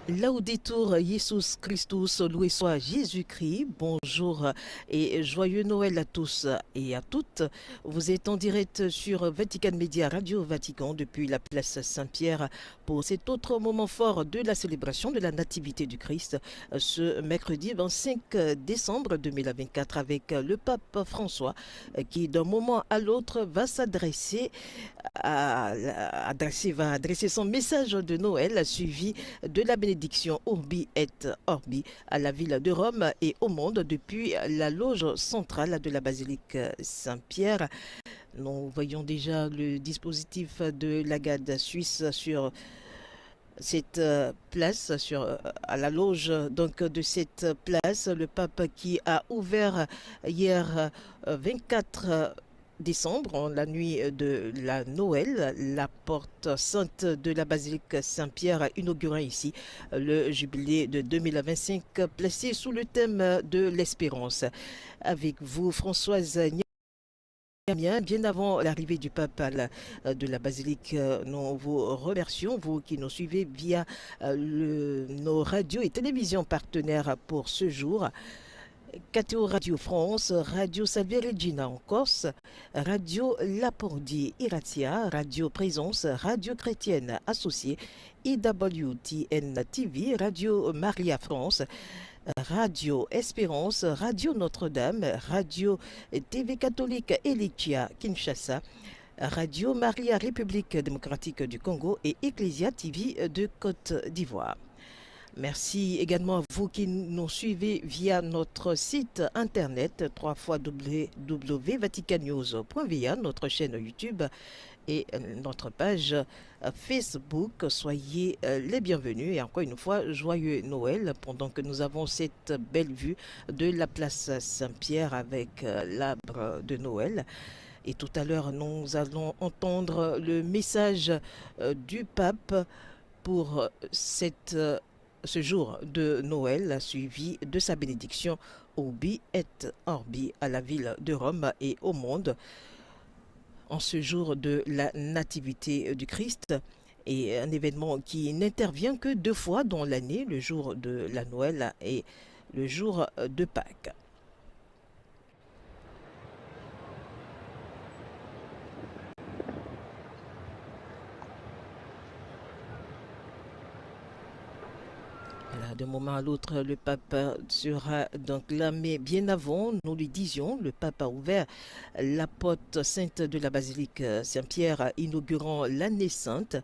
Laudetur Jesus Christus, loué soit Jésus-Christ. Bonjour et joyeux Noël à tous et à toutes. Vous êtes en direct sur Vatican Media Radio Vatican depuis la place Saint-Pierre pour cet autre moment fort de la célébration de la Nativité du Christ ce mercredi 25 décembre 2024 avec le pape François qui d'un moment à l'autre va adresser son message de Noël suivi de la bénédiction Urbi et Orbi à la ville de Rome et au monde depuis la loge centrale de la basilique Saint-Pierre. Nous voyons déjà le dispositif de la garde suisse sur cette place, à la loge donc de cette place, le pape qui a ouvert hier 24 décembre, la nuit de la Noël, la porte sainte de la basilique Saint-Pierre, inaugurant ici le jubilé de 2025 placé sous le thème de l'espérance. Avec vous, Françoise bien avant l'arrivée du pape de la basilique, nous vous remercions, vous qui nous suivez via nos radios et télévisions partenaires pour ce jour. KTO Radio France, Radio Salve Regina en Corse, Radio Lapordi Iratia, Radio Présence, Radio Chrétienne Associée, IWTN TV, Radio Maria France, Radio Espérance, Radio Notre-Dame, Radio TV catholique Elikia Kinshasa, Radio Maria République démocratique du Congo et Ecclesia TV de Côte d'Ivoire. Merci également à vous qui nous suivez via notre site internet www.vaticannews.va, notre chaîne YouTube et notre page Facebook. Soyez les bienvenus et encore une fois, joyeux Noël pendant que nous avons cette belle vue de la place Saint-Pierre avec l'arbre de Noël. Et tout à l'heure, nous allons entendre le message du pape pour ce jour de Noël, suivi de sa bénédiction Urbi et Orbi à la ville de Rome et au monde, en ce jour de la Nativité du Christ, et un événement qui n'intervient que 2 fois dans l'année, le jour de la Noël et le jour de Pâques. D'un moment à l'autre, le pape sera donc là, mais bien avant, nous lui disions, le pape a ouvert la porte sainte de la basilique Saint-Pierre, inaugurant l'année sainte.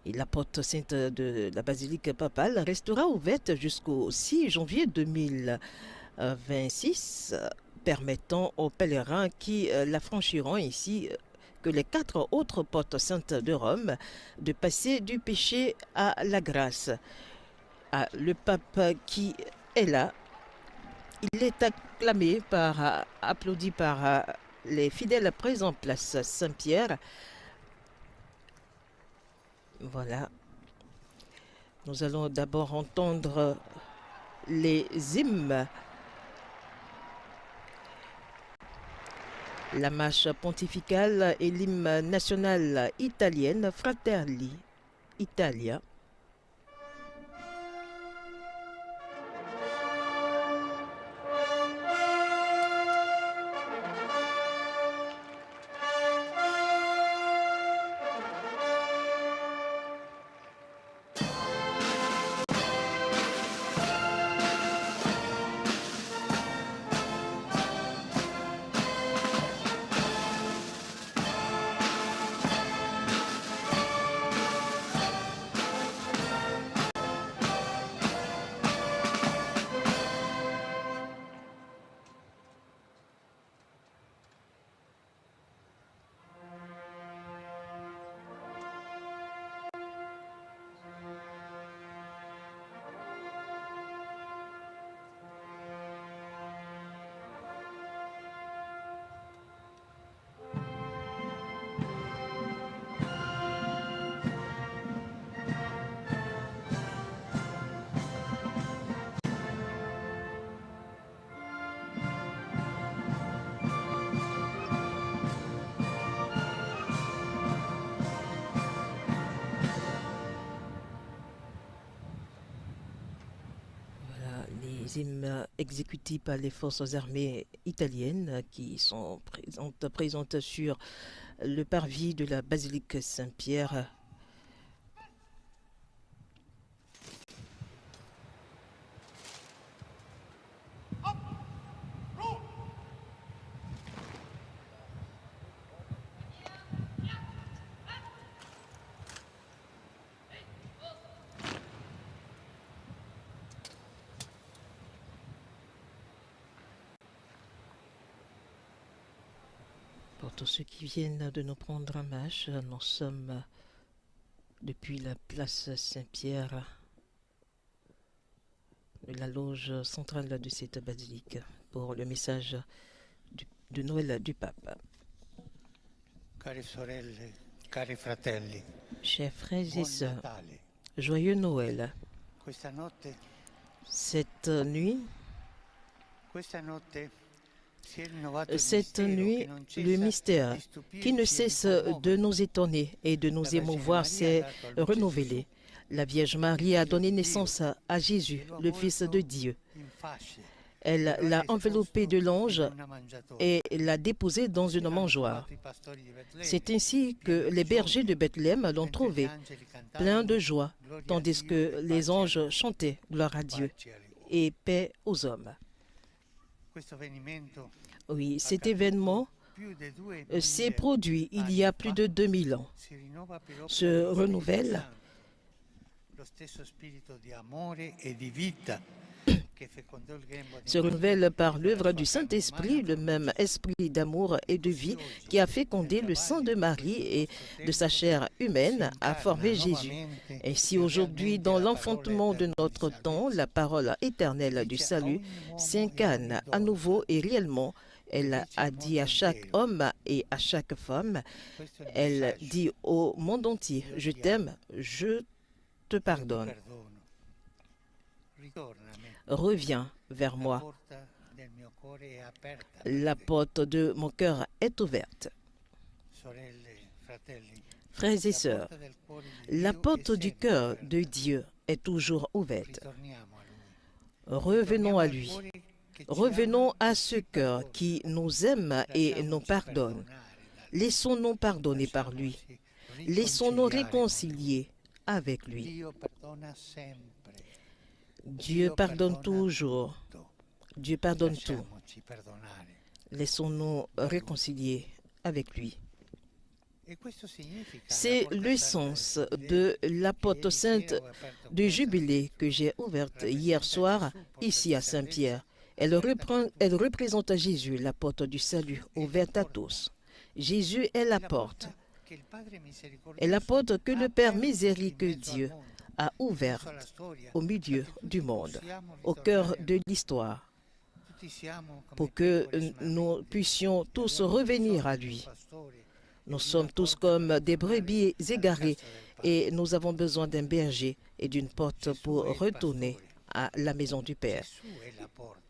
Et la porte sainte de la basilique papale restera ouverte jusqu'au 6 janvier 2026, permettant aux pèlerins qui la franchiront ici que les 4 autres portes saintes de Rome de passer du péché à la grâce. Le pape qui est là, il est acclamé applaudi par les fidèles présents place Saint-Pierre. Voilà. Nous allons d'abord entendre les hymnes, la marche pontificale et l'hymne national italienne Fratelli Italia. les hymnes exécutés par les forces armées italiennes qui sont présentes sur le parvis de la basilique Saint-Pierre. Pour tous ceux qui viennent de nous prendre en marche, nous sommes depuis la place Saint-Pierre, de la loge centrale de cette basilique, pour le message de Noël du pape. Care sorelle, cari fratelli, Chers frères et buon sœurs, Natale. joyeux Noël. Questa notte Cette nuit, si è rinnovato il Cette mistero nuit, che non cessa le mystère di stupirci qui ne e di cesse commuovere. de nous étonner et de nous La Vergine émouvoir Maria s'est ha dato alla luce renouvelé. La Vierge Marie a donné naissance à Jésus, Gesù, le Fils de Dieu. in fasce, Elle e lo ha l'a esposto enveloppé de l'ange in una mangiatoia. et l'a déposé dans Così une l'hanno mangeoire. trovato i pastori di Betlemme, C'est ainsi que pieni les di bergers gioia, de Bethléem l'ont mentre trouvé, gli angeli plein cantavano de joie, gloria a tandis Dio que e les pace a anges chantaient gloire à Dieu pace agli uomini. et paix aux hommes. Questo avvenimento Oui, cet événement più di 2000 s'est produit il y a plus de 2000 ans. si rinnova per opera Se dello Spirito renouvelle Santo, lo stesso spirito di amore e di vita che fecondò il grembo di se Maria renouvelle par nella l'œuvre sua du carne Saint-Esprit, umana, le même esprit d'amour et de vie qui a fécondé le sein de Marie et de sa chair humaine a formé Jésus. Et si aujourd'hui, dans l'enfantement de notre temps, la parole éternelle du salut s'incarne à nouveau et réellement, elle a dit à chaque homme et à chaque femme, elle dit au monde entier, je t'aime, je te pardonne. Reviens vers moi. La porte de mon cœur est ouverte. Frères et sœurs, la porte du cœur de Dieu est toujours ouverte. Revenons à lui. Revenons à ce cœur qui nous aime et nous pardonne. Laissons-nous pardonner par lui. Laissons-nous réconcilier avec lui. Dieu pardonne toujours. Dieu pardonne tout. Laissons-nous réconcilier avec lui. C'est le sens de la porte sainte de Jubilé que j'ai ouverte hier soir ici à Saint-Pierre. Elle représente Jésus, la porte du salut, ouverte à tous. Jésus est la porte. Et la porte que le Père miséricordieux a ouverte au milieu du monde, au cœur de l'histoire, pour que nous puissions tous revenir à lui. Nous sommes tous comme des brebis égarées et nous avons besoin d'un berger et d'une porte pour retourner à la maison du Père.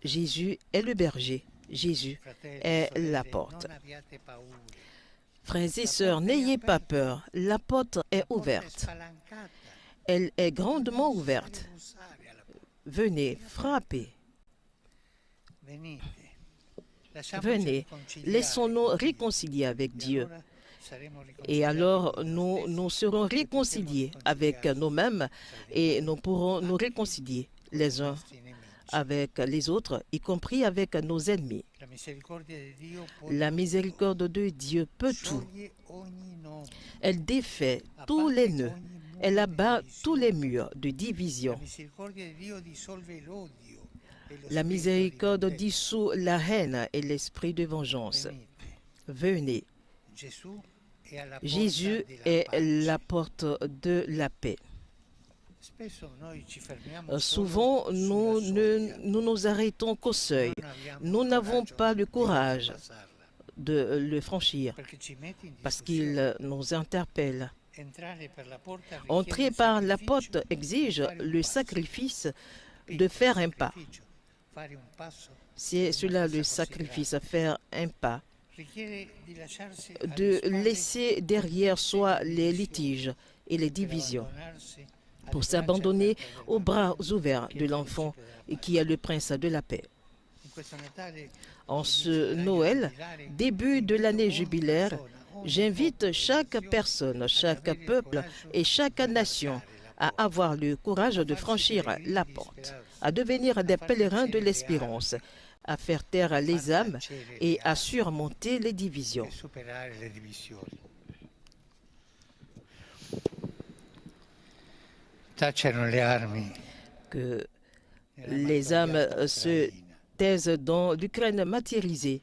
Jésus est le berger, Jésus est la porte. Frères et sœurs, n'ayez pas peur, la porte est ouverte. Elle est grandement ouverte. Venez, frappez. Venez, laissons-nous réconcilier avec Dieu. Et alors, nous serons réconciliés avec nous-mêmes et nous pourrons nous réconcilier les uns avec les autres, y compris avec nos ennemis. La miséricorde de Dieu peut tout. Elle défait tous les nœuds. Elle abat tous les murs de division. La miséricorde dissout la haine et l'esprit de vengeance. Venez. Jésus est la porte de la paix. Souvent, nous nous arrêtons qu'au seuil. Nous n'avons pas le courage de le franchir parce qu'il nous interpelle. Entrer par la porte exige le sacrifice de faire un pas. C'est cela le sacrifice, faire un pas, de laisser derrière soi les litiges et les divisions, pour s'abandonner aux bras ouverts de l'enfant qui est le prince de la paix. En ce Noël, début de l'année jubilaire, j'invite chaque personne, chaque peuple et chaque nation à avoir le courage de franchir la porte, à devenir des pèlerins de l'espérance, à faire taire les âmes et à surmonter les divisions. Que les âmes se taisent dans l'Ukraine martyrisée.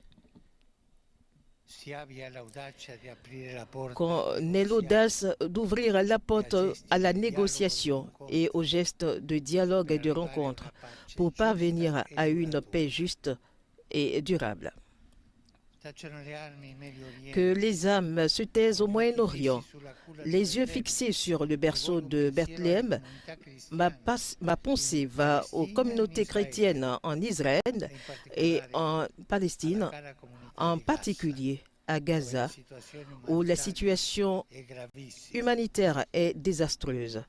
Qu'on ait l'audace d'ouvrir la porte à la négociation et aux gestes de dialogue et de rencontre pour parvenir à une paix juste et durable. Que les âmes se taisent au Moyen-Orient, les yeux fixés sur le berceau de Bethléem. Ma pensée va aux communautés chrétiennes en Israël et en Palestine, en particulier à Gaza, où la situation humanitaire est désastreuse.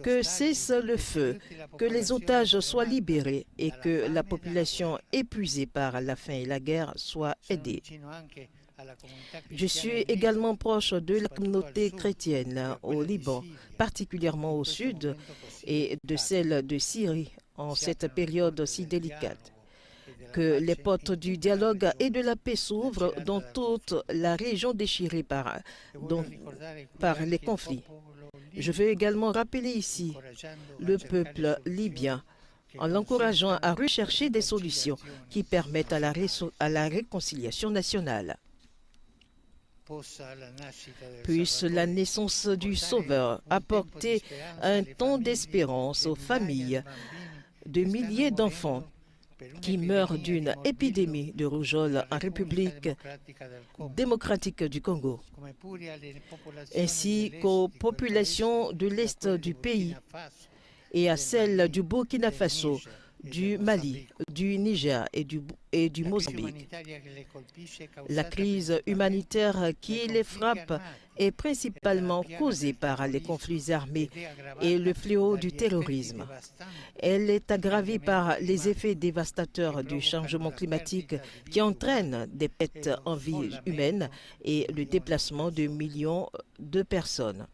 Que cesse le feu, que les otages soient libérés et que la population épuisée par la faim et la guerre soit aidée. Je suis également proche de la communauté chrétienne au Liban, particulièrement au sud, et de celle de Syrie en cette période si délicate. Que les portes du dialogue et de la paix s'ouvrent dans toute la région déchirée par les conflits. Je veux également rappeler ici le peuple libyen en l'encourageant à rechercher des solutions qui permettent à la réconciliation nationale. Puisse la naissance du Sauveur apporter un temps d'espérance aux familles de milliers d'enfants qui meurent d'une épidémie de rougeole en République démocratique du Congo, ainsi qu'aux populations de l'Est du pays et à celles du Burkina Faso, du Mali, du Niger et du Mozambique. La crise humanitaire qui les frappe est principalement causée par les conflits armés et le fléau du terrorisme. Elle est aggravée par les effets dévastateurs du changement climatique qui entraînent des pertes en vie humaine et le déplacement de millions de personnes.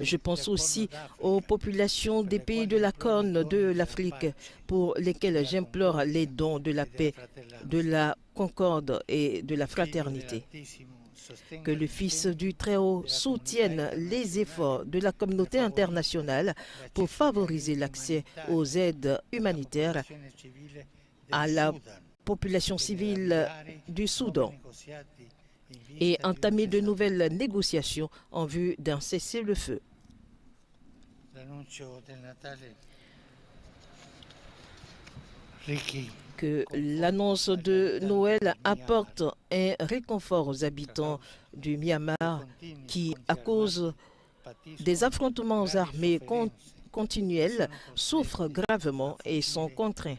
Je pense aussi aux populations des pays de la Corne de l'Afrique pour lesquelles j'implore les dons de la paix, de la concorde et de la fraternité. Que le Fils du Très-Haut soutienne les efforts de la communauté internationale pour favoriser l'accès aux aides humanitaires à la population civile du Soudan et entamer de nouvelles négociations en vue d'un cessez-le-feu. Que l'annonce de Noël apporte un réconfort aux habitants du Myanmar qui, à cause des affrontements armés continuels, souffrent gravement et sont contraints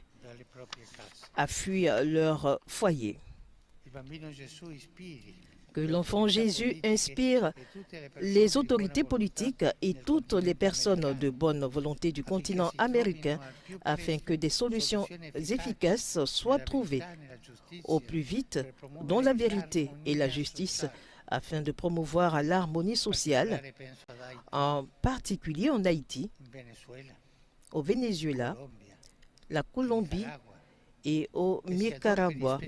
à fuir leur foyer. Que l'enfant Jésus inspire les autorités politiques et toutes les personnes de bonne volonté du continent américain afin que des solutions efficaces soient trouvées au plus vite dans la vérité et la justice afin de promouvoir l'harmonie sociale, en particulier en Haïti, au Venezuela, la Colombie et au Nicaragua,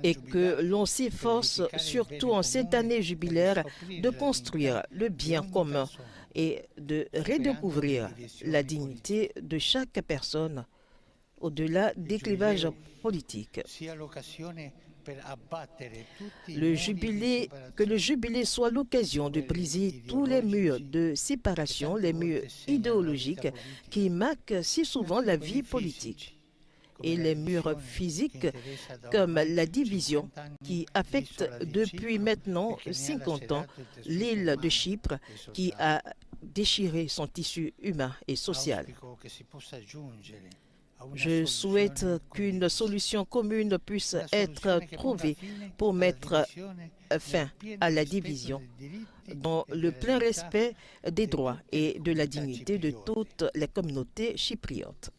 et que l'on s'efforce, surtout en cette année jubilaire, de construire le bien commun et de redécouvrir la dignité de chaque personne au-delà des clivages politiques. Que le jubilé soit l'occasion de briser tous les murs de séparation, les murs idéologiques qui marquent si souvent la vie politique, et les murs physiques comme la division qui affecte depuis maintenant 50 ans l'île de Chypre qui a déchiré son tissu humain et social. Je souhaite qu'une solution commune puisse être trouvée pour mettre fin à la division dans le plein respect des droits et de la dignité de toutes les communautés chypriotes.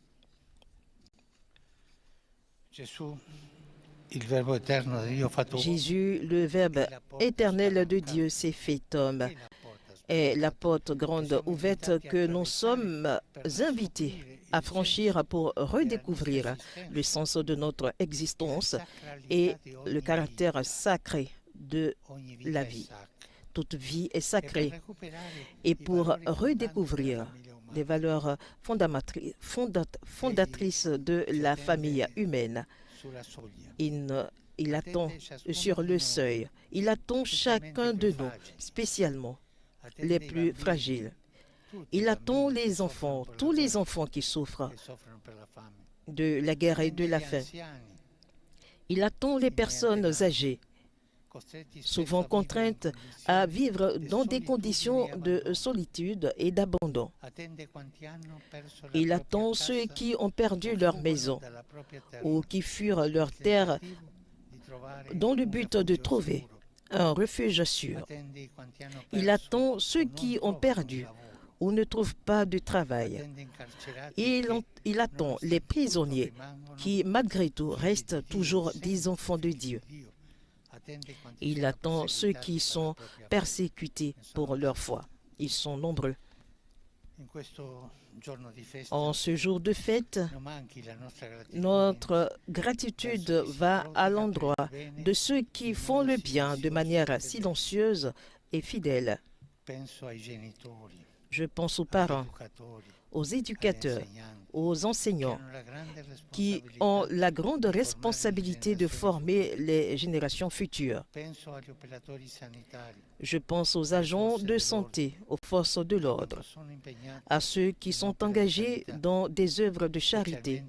Jésus, le Verbe éternel de Dieu, s'est fait homme, est la porte grande ouverte que nous sommes invités à franchir pour redécouvrir le sens de notre existence et le caractère sacré de la vie. Toute vie est sacrée. Et pour redécouvrir des valeurs fondatrices de la famille humaine, il attend sur le seuil. Il attend chacun de nous, spécialement les plus fragiles. Il attend les enfants, tous les enfants qui souffrent de la guerre et de la faim. Il attend les personnes âgées, souvent contraintes à vivre dans des conditions de solitude et d'abandon. Il attend ceux qui ont perdu leur maison ou qui furent leur terre dans le but de trouver un refuge sûr. Il attend ceux qui ont perdu ou ne trouvent pas de travail. Il attend les prisonniers qui, malgré tout, restent toujours des enfants de Dieu. Il attend ceux qui sont persécutés pour leur foi. Ils sont nombreux. En ce jour de fête, notre gratitude va à l'endroit de ceux qui font le bien de manière silencieuse et fidèle. Je pense aux parents, aux éducateurs, aux enseignants qui ont la grande responsabilité de former les générations futures. Je pense aux agents de santé, aux forces de l'ordre, à ceux qui sont engagés dans des œuvres de charité,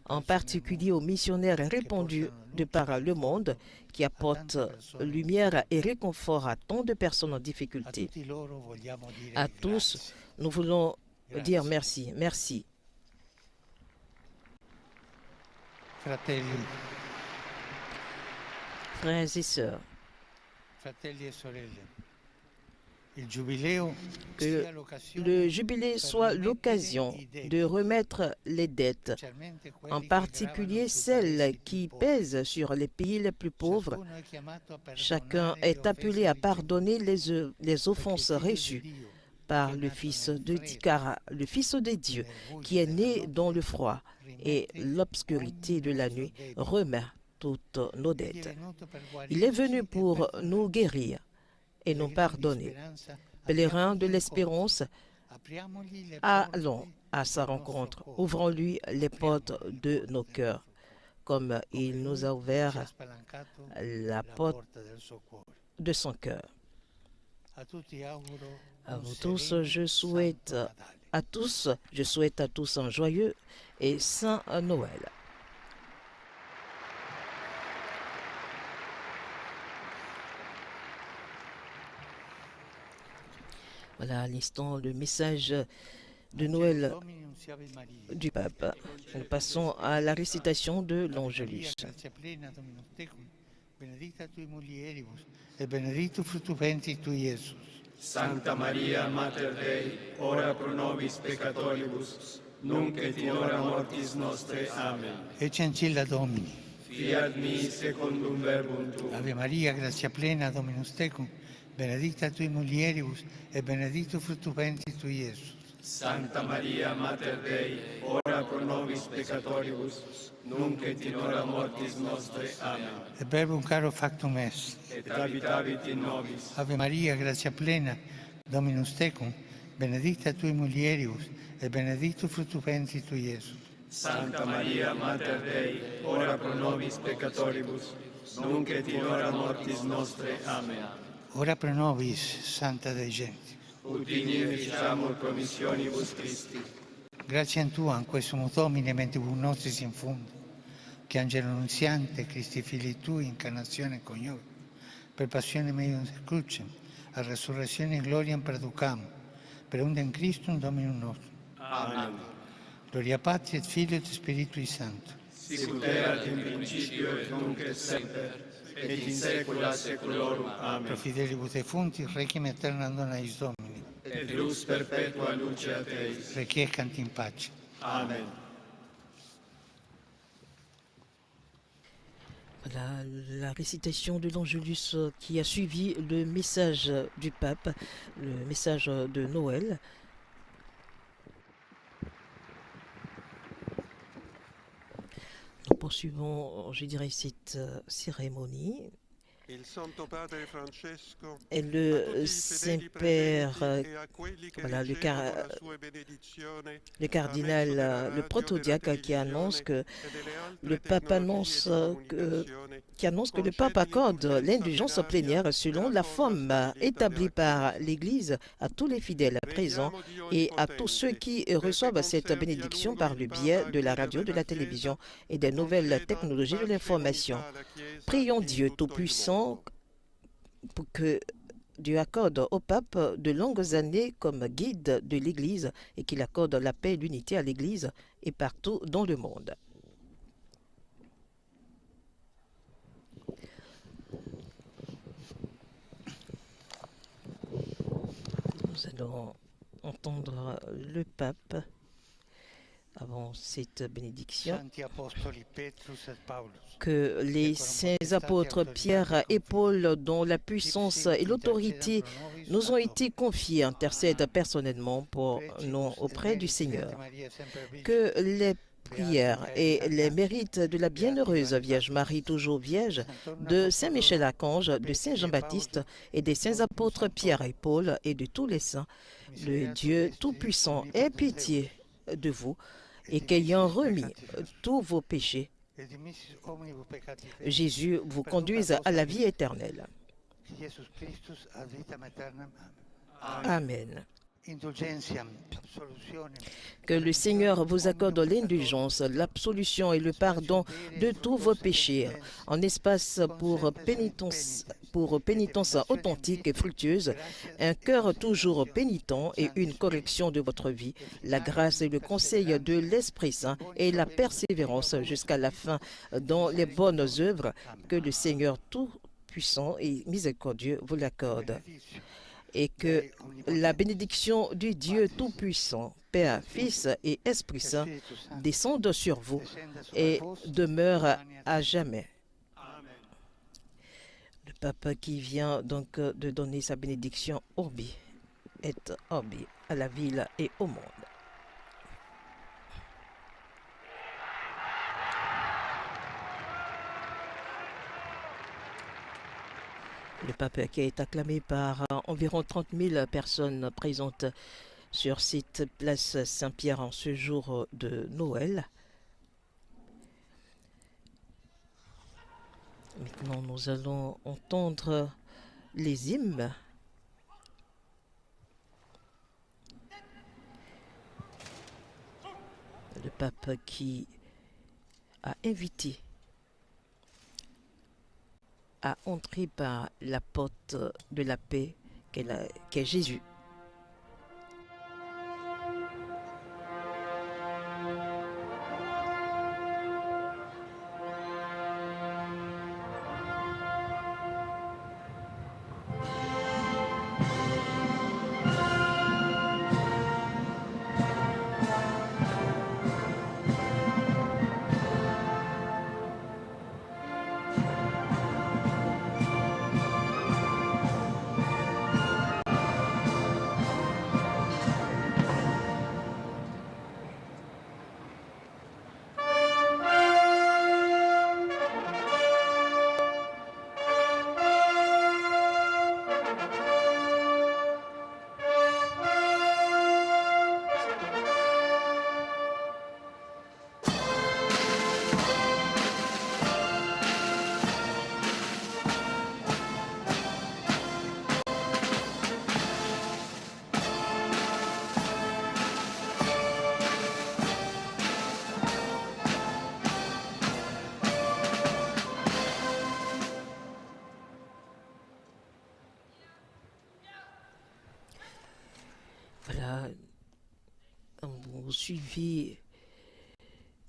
en particulier aux missionnaires répandus de par le monde qui apportent lumière et réconfort à tant de personnes en difficulté. À tous, nous voulons dire merci. Merci. Frères et sœurs, que le jubilé soit l'occasion de remettre les dettes, en particulier celles qui pèsent sur les pays les plus pauvres. Chacun est appelé à pardonner les offenses reçues par le Fils de Dieu, qui est né dans le froid et l'obscurité de la nuit, remet toutes nos dettes. Il est venu pour nous guérir et nous pardonner. Pèlerins de l'espérance, allons à sa rencontre. Ouvrons-lui les portes de nos cœurs, comme il nous a ouvert la porte de son cœur. À vous tous, je souhaite à tous un joyeux et saint Noël. Voilà à l'instant le message de Noël du pape. Nous passons à la récitation de l'Angelus. Benedicta tui mulieribus, et benedictus fructus ventris tui, Iesus. Sancta Maria, Mater Dei, ora pro nobis peccatoribus, nunc et in hora mortis nostre. Amen. Ecce ancilla Domini. Fiat mi secundum verbum tuum. Ave Maria, gratia plena, Dominus tecum, benedicta tui mulieribus, et benedictus fructus ventris tui, Iesus. Sancta Maria, Mater Dei, ora pro nobis peccatoribus, nunc et in hora mortis nostre. Amen. Et verbum caro factum est. Et habitavit in nobis. Ave Maria, gratia plena, Dominus tecum, benedicta tui mulieribus, et benedictus fructus ventris tui, Iesus. Sancta Maria, Mater Dei, ora pro nobis peccatoribus, nunc et in hora mortis nostre. Amen. Ora pro nobis, Santa Dei Genti. Ut digni ficiamur promissionibus Christi. Grazie a Tu, in questo Domine, mentibus nostris in fundo, che Angelo Nunziante, Cristi Fili Tui, incarnazione coniovi, per passione meius crucem, a resurrezione gloriam perducam, per undem Christum Dominum nostrum. Amen. Gloria Patri et Filio et Spiritui Sancto. Sicut erat in principio et nunc et semper, et in saecula saeculorum. Amen. Pro fidelibus defunctis, requiem aeternam dona eis Domini. Et lux perpetua lucet eis. Requiescant in pace. Amen. Voilà la récitation de l'Angelus qui a suivi le message du pape, le message de Noël. Nous poursuivons, je dirais, cette cérémonie. Et le Saint-Père, voilà, le cardinal, le protodiacre qui annonce que le pape annonce que le pape accorde l'indulgence plénière selon la forme établie par l'Église à tous les fidèles présents et à tous ceux qui reçoivent cette bénédiction par le biais de la radio, de la télévision et des nouvelles technologies de l'information. Prions Dieu Tout-Puissant pour que Dieu accorde au pape de longues années comme guide de l'Église et qu'il accorde la paix et l'unité à l'Église et partout dans le monde. Nous allons entendre le pape avant cette bénédiction. Que les saints apôtres Pierre et Paul, dont la puissance et l'autorité nous ont été confiées, intercèdent personnellement pour nous auprès du Seigneur. Que les prières et les mérites de la bienheureuse Vierge Marie, toujours vierge, de Saint Michel Archange, de Saint Jean-Baptiste et des saints apôtres Pierre et Paul et de tous les saints, le Dieu Tout-Puissant ait pitié de vous et qu'ayant remis tous vos péchés, Jésus vous conduise à la vie éternelle. Amen. Que le Seigneur vous accorde l'indulgence, l'absolution et le pardon de tous vos péchés, en espace pour pénitence authentique et fructueuse, un cœur toujours pénitent et une correction de votre vie, la grâce et le conseil de l'Esprit Saint et la persévérance jusqu'à la fin dans les bonnes œuvres, que le Seigneur Tout-Puissant et miséricordieux vous l'accorde. Et que la bénédiction du Dieu Tout-Puissant, Père, Fils et Esprit Saint descende sur vous et demeure à jamais. Le pape qui vient donc de donner sa bénédiction Urbi et Orbi à la ville et au monde. Le pape qui est acclamé par environ 30 000 personnes présentes sur cette place Saint-Pierre en ce jour de Noël. Maintenant, nous allons entendre les hymnes. Le pape qui a invité à entrer par la porte de la paix qu'est Jésus. Voilà, vous suivez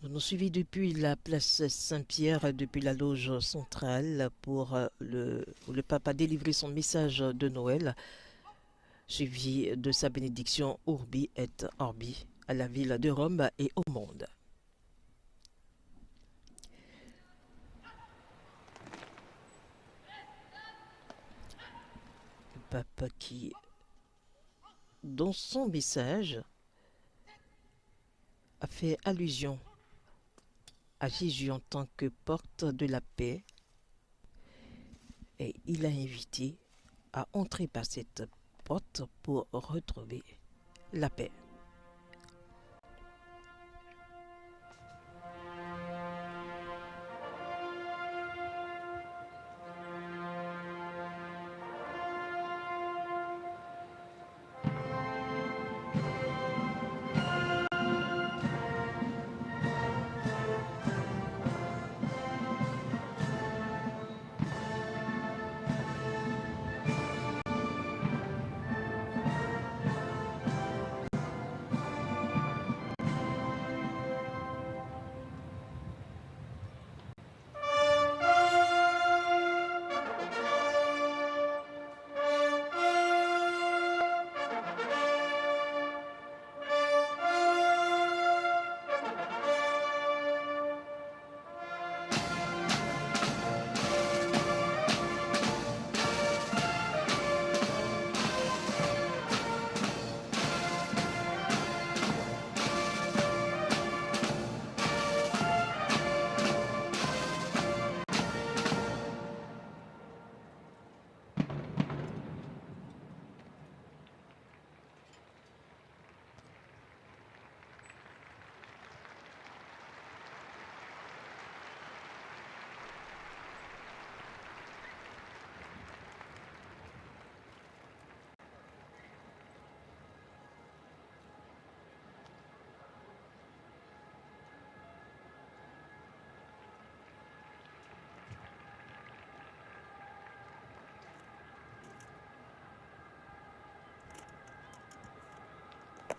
Vous nous suivez depuis la place Saint-Pierre, depuis la loge centrale pour où le pape a délivré son message de Noël, suivi de sa bénédiction Urbi et Orbi à la ville de Rome et au monde. Le pape qui, dans son message, a fait allusion à Jésus en tant que porte de la paix et il a invité à entrer par cette porte pour retrouver la paix.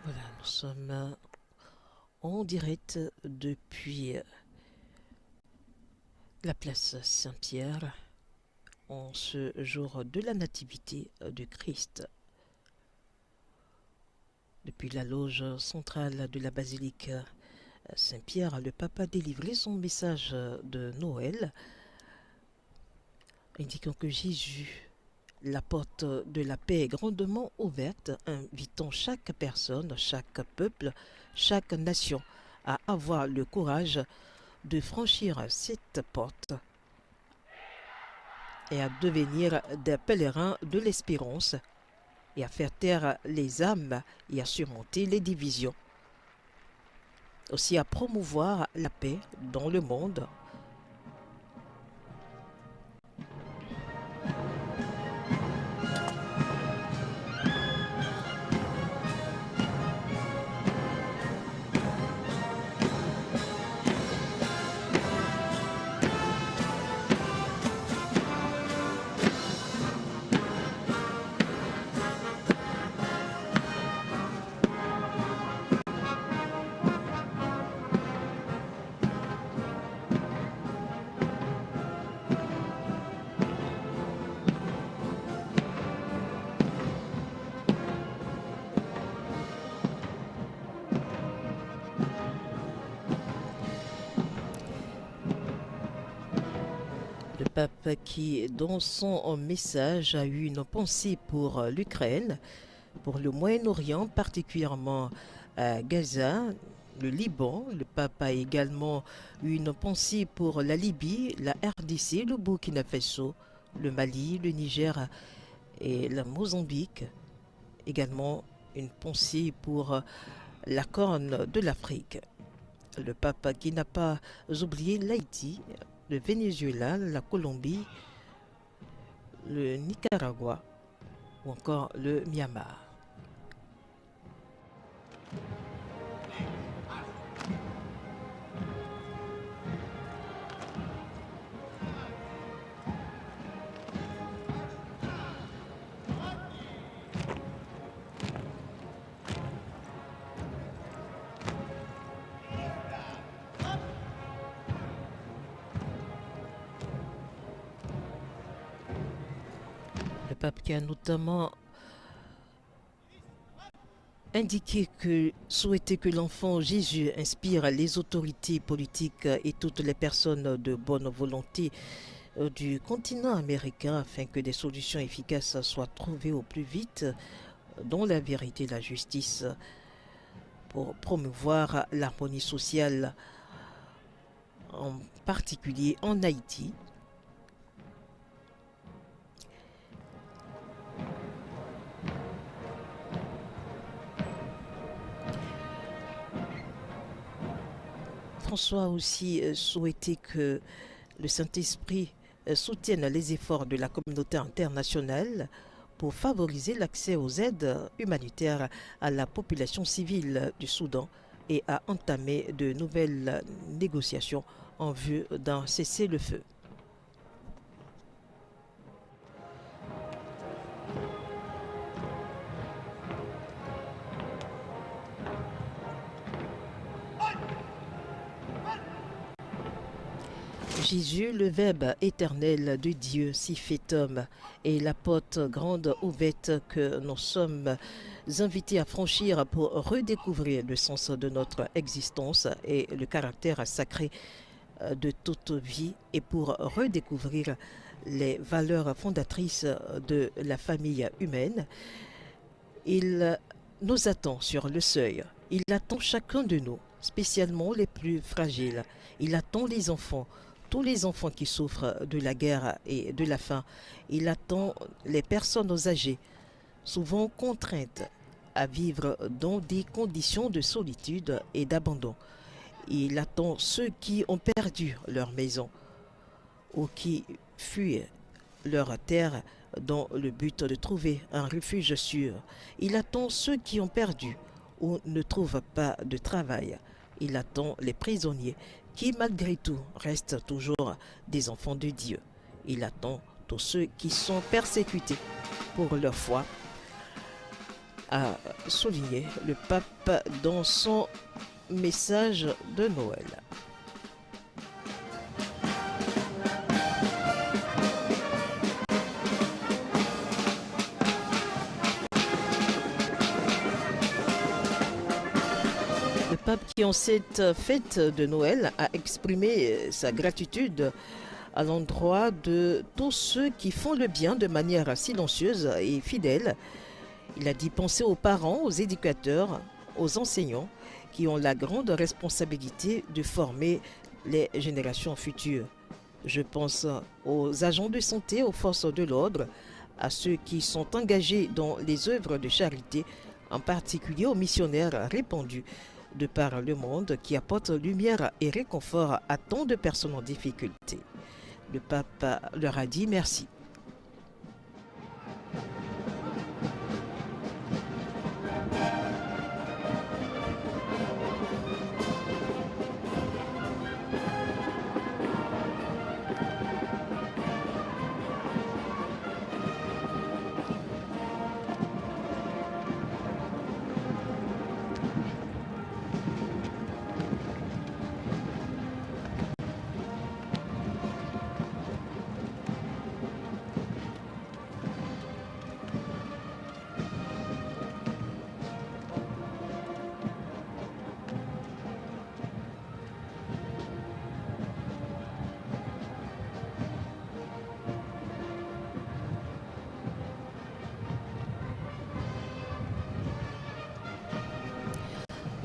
Voilà, nous sommes en direct depuis la place Saint-Pierre en ce jour de la Nativité de Christ. Depuis la loge centrale de la basilique Saint-Pierre, le pape a délivré son message de Noël, indiquant que Jésus, la porte de la paix, est grandement ouverte, invitant chaque personne, chaque peuple, chaque nation à avoir le courage de franchir cette porte et à devenir des pèlerins de l'espérance et à faire taire les âmes et à surmonter les divisions. Aussi à promouvoir la paix dans le monde. Le pape qui, dans son message, a eu une pensée pour l'Ukraine, pour le Moyen-Orient, particulièrement à Gaza, le Liban. Le pape a également eu une pensée pour la Libye, la RDC, le Burkina Faso, le Mali, le Niger et la Mozambique. Également une pensée pour la Corne de l'Afrique. Le pape qui n'a pas oublié l'Haïti, le Venezuela, la Colombie, le Nicaragua ou encore le Myanmar. Le pape qui a notamment indiqué que souhaitait que l'enfant Jésus inspire les autorités politiques et toutes les personnes de bonne volonté du continent américain afin que des solutions efficaces soient trouvées au plus vite dans la vérité et la justice pour promouvoir l'harmonie sociale, en particulier en Haïti. François a aussi souhaité que le Saint-Esprit soutienne les efforts de la communauté internationale pour favoriser l'accès aux aides humanitaires à la population civile du Soudan et à entamer de nouvelles négociations en vue d'un cessez-le-feu. Jésus, le Verbe éternel de Dieu, s'y fait homme, et la porte grande ouverte que nous sommes invités à franchir pour redécouvrir le sens de notre existence et le caractère sacré de toute vie, et pour redécouvrir les valeurs fondatrices de la famille humaine. Il nous attend sur le seuil. Il attend chacun de nous, spécialement les plus fragiles. Il attend les enfants, tous les enfants qui souffrent de la guerre et de la faim. Il attend les personnes âgées, souvent contraintes à vivre dans des conditions de solitude et d'abandon. Il attend ceux qui ont perdu leur maison ou qui fuient leur terre dans le but de trouver un refuge sûr. Il attend ceux qui ont perdu ou ne trouvent pas de travail. Il attend les prisonniers qui, malgré tout, restent toujours des enfants de Dieu. Il attend tous ceux qui sont persécutés pour leur foi, a souligné le pape dans son message de Noël. Le pape qui, en cette fête de Noël, a exprimé sa gratitude à l'endroit de tous ceux qui font le bien de manière silencieuse et fidèle. Il a dit penser aux parents, aux éducateurs, aux enseignants qui ont la grande responsabilité de former les générations futures. Je pense aux agents de santé, aux forces de l'ordre, à ceux qui sont engagés dans les œuvres de charité, en particulier aux missionnaires répandus de par le monde qui apportent lumière et réconfort à tant de personnes en difficulté. Le pape leur a dit merci.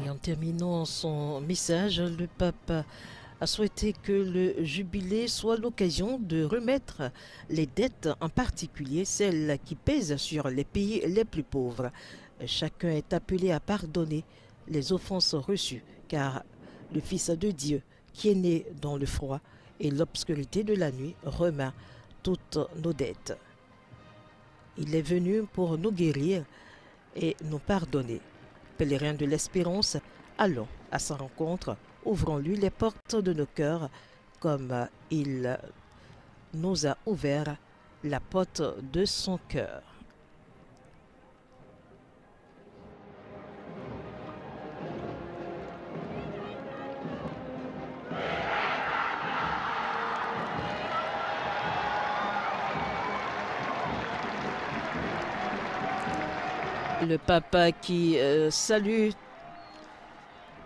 Et en terminant son message, le pape a souhaité que le jubilé soit l'occasion de remettre les dettes, en particulier celles qui pèsent sur les pays les plus pauvres. Chacun est appelé à pardonner les offenses reçues, car le Fils de Dieu, qui est né dans le froid et l'obscurité de la nuit, remet toutes nos dettes. Il est venu pour nous guérir et nous pardonner. Pèlerins de l'espérance, allons à sa rencontre, ouvrons-lui les portes de nos cœurs comme il nous a ouvert la porte de son cœur. Le pape qui salue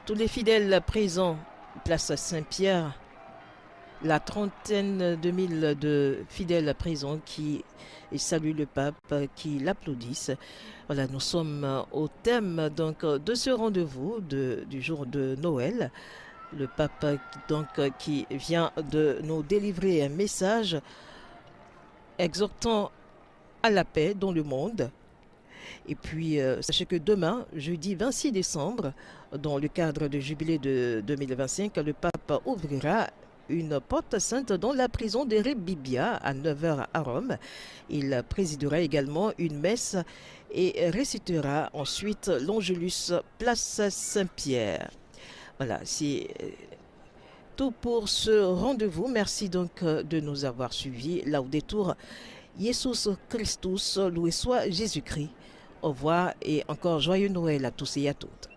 tous les fidèles présents, place Saint-Pierre, la trentaine de mille de fidèles présents qui saluent le pape, qui l'applaudissent. Voilà, nous sommes au thème donc de ce rendez-vous du jour de Noël. Le pape donc qui vient de nous délivrer un message exhortant à la paix dans le monde. Et puis, sachez que demain, jeudi 26 décembre, dans le cadre du jubilé de 2025, le pape ouvrira une porte sainte dans la prison de Rebibbia à 9h à Rome. Il présidera également une messe et récitera ensuite l'Angelus place Saint-Pierre. Voilà, c'est tout pour ce rendez-vous. Merci donc de nous avoir suivis. Laudetur Jesus Christus, loué soit Jésus-Christ. Au revoir et encore joyeux Noël à tous et à toutes.